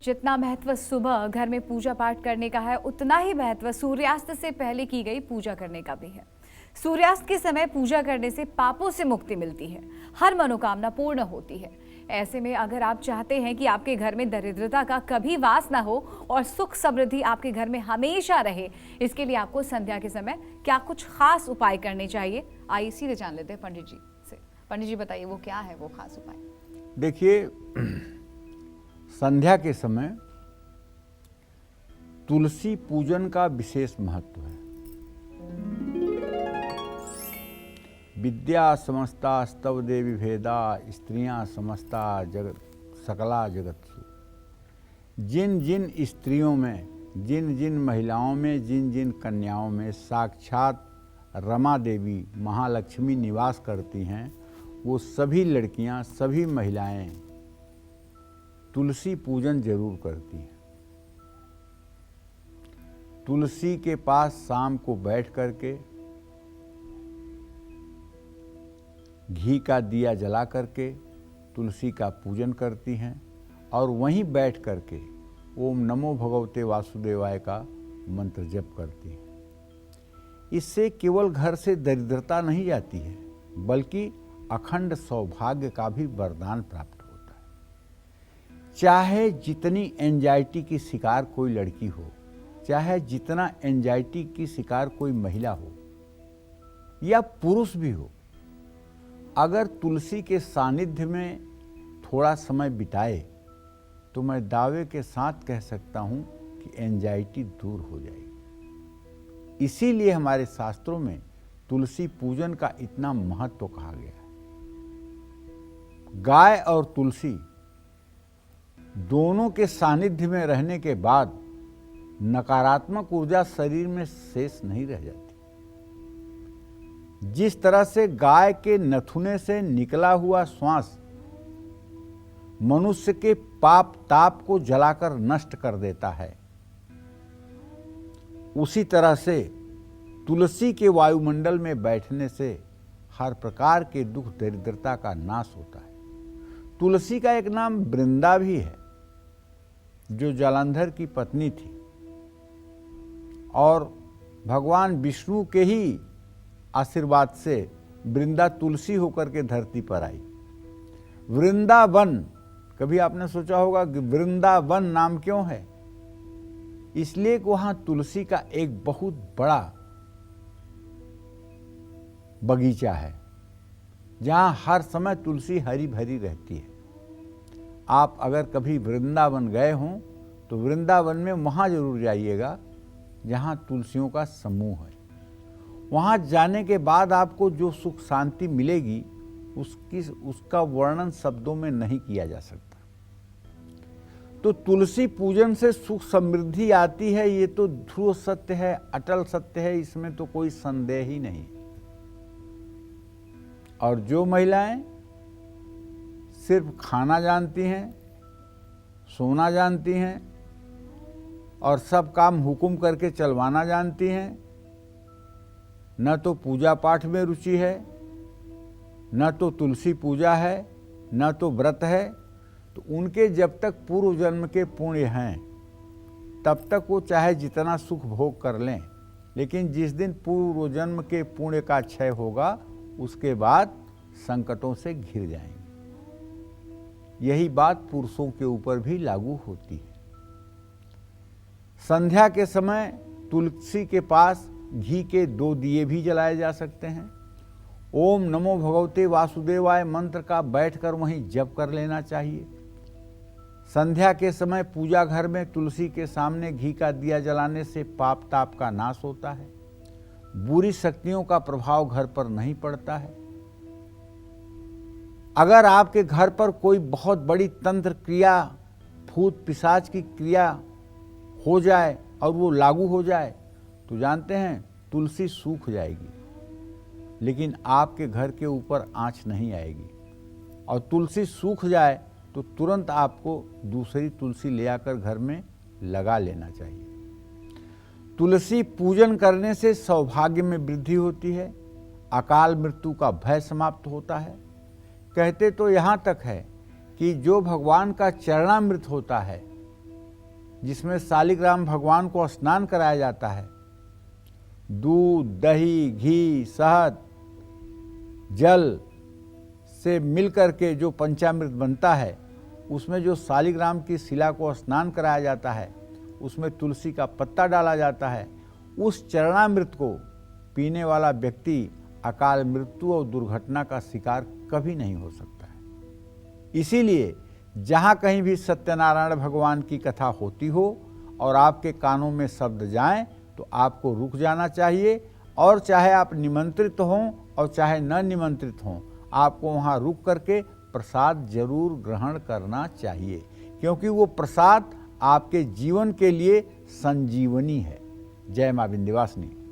जितना महत्व सुबह घर में पूजा पाठ करने का है, उतना ही महत्व सूर्यास्त से पहले की गई पूजा करने का भी है। सूर्यास्त के समय पूजा करने से पापों से मुक्ति मिलती है, हर मनोकामना पूर्ण होती है। ऐसे में अगर आप चाहते हैं कि आपके घर में दरिद्रता का कभी वास ना हो और सुख समृद्धि आपके घर में हमेशा रहे, इसके लिए आपको संध्या के समय क्या कुछ खास उपाय करने चाहिए, आइए सीधे जान लेते हैं पंडित जी से। पंडित जी बताइए, वो क्या है वो खास उपाय? देखिए, संध्या के समय तुलसी पूजन का विशेष महत्व है। विद्या समस्ता स्तव देवी भेदा, स्त्रियां समस्ता जगत सकला जगत्सु। जिन जिन स्त्रियों में, जिन जिन महिलाओं में, जिन जिन कन्याओं में साक्षात रमा देवी महालक्ष्मी निवास करती हैं, वो सभी लड़कियां, सभी महिलाएं तुलसी पूजन जरूर करती हैं। तुलसी के पास शाम को बैठ करके घी का दिया जला करके तुलसी का पूजन करती हैं और वहीं बैठ करके ओम नमो भगवते वासुदेवाय का मंत्र जप करती हैं। इससे केवल घर से दरिद्रता नहीं जाती है, बल्कि अखंड सौभाग्य का भी वरदान प्राप्त होता है। चाहे जितनी एंजाइटी की शिकार कोई लड़की हो, चाहे जितना एंजाइटी की शिकार कोई महिला हो या पुरुष भी हो, अगर तुलसी के सानिध्य में थोड़ा समय बिताए तो मैं दावे के साथ कह सकता हूं कि एंजाइटी दूर हो जाएगी। इसीलिए हमारे शास्त्रों में तुलसी पूजन का इतना महत्व कहा गया है। गाय और तुलसी दोनों के सानिध्य में रहने के बाद नकारात्मक ऊर्जा शरीर में शेष नहीं रह जाती। जिस तरह से गाय के नथुने से निकला हुआ श्वास मनुष्य के पाप ताप को जलाकर नष्ट कर देता है, उसी तरह से तुलसी के वायुमंडल में बैठने से हर प्रकार के दुख दरिद्रता का नाश होता है। तुलसी का एक नाम वृंदा भी है, जो जालंधर की पत्नी थी और भगवान विष्णु के ही आशीर्वाद से वृंदा तुलसी होकर के धरती पर आई। वृंदावन, कभी आपने सोचा होगा कि वृंदावन नाम क्यों है? इसलिए कि वहां तुलसी का एक बहुत बड़ा बगीचा है, जहां हर समय तुलसी हरी भरी रहती है। आप अगर कभी वृंदावन गए हों तो वृंदावन में वहां जरूर जाइएगा जहां तुलसियों का समूह है। वहां जाने के बाद आपको जो सुख शांति मिलेगी उसका वर्णन शब्दों में नहीं किया जा सकता। तो तुलसी पूजन से सुख समृद्धि आती है, ये तो ध्रुव सत्य है, अटल सत्य है, इसमें तो कोई संदेह ही नहीं। और जो महिलाएं सिर्फ खाना जानती हैं, सोना जानती हैं और सब काम हुकुम करके चलवाना जानती हैं, न तो पूजा पाठ में रुचि है, न तो तुलसी पूजा है, न तो व्रत है, तो उनके जब तक पूर्व जन्म के पुण्य हैं तब तक वो चाहे जितना सुख भोग कर लें, लेकिन जिस दिन पूर्व जन्म के पुण्य का क्षय होगा उसके बाद संकटों से घिर जाएंगे। यही बात पुरुषों के ऊपर भी लागू होती है। संध्या के समय तुलसी के पास घी के 2 दिए भी जलाए जा सकते हैं। ओम नमो भगवते वासुदेवाय मंत्र का बैठकर वहीं जप कर लेना चाहिए। संध्या के समय पूजा घर में तुलसी के सामने घी का दिया जलाने से पाप ताप का नाश होता है, बुरी शक्तियों का प्रभाव घर पर नहीं पड़ता है। अगर आपके घर पर कोई बहुत बड़ी तंत्र क्रिया, भूत पिशाच की क्रिया हो जाए और वो लागू हो जाए तो जानते हैं तुलसी सूख जाएगी, लेकिन आपके घर के ऊपर आंच नहीं आएगी। और तुलसी सूख जाए तो तुरंत आपको दूसरी तुलसी ले आकर घर में लगा लेना चाहिए। तुलसी पूजन करने से सौभाग्य में वृद्धि होती है, अकाल मृत्यु का भय समाप्त होता है। कहते तो यहाँ तक है कि जो भगवान का चरणामृत होता है जिसमें शालिग्राम भगवान को स्नान कराया जाता है। दूध, दही, घी, शहद, जल से मिलकर के जो पंचामृत बनता है, उसमें जो शालिग्राम की शिला को स्नान कराया जाता है, उसमें तुलसी का पत्ता डाला जाता है। उस चरणामृत को पीने वाला व्यक्ति अकाल मृत्यु और दुर्घटना का शिकार कभी नहीं हो सकता है। इसीलिए जहाँ कहीं भी सत्यनारायण भगवान की कथा होती हो और आपके कानों में शब्द जाएं, तो आपको रुक जाना चाहिए, और चाहे आप निमंत्रित हों और चाहे न निमंत्रित हों, आपको वहाँ रुक करके प्रसाद जरूर ग्रहण करना चाहिए, क्योंकि वो प्रसाद आपके जीवन के लिए संजीवनी है। जय मां विंध्यवासिनी।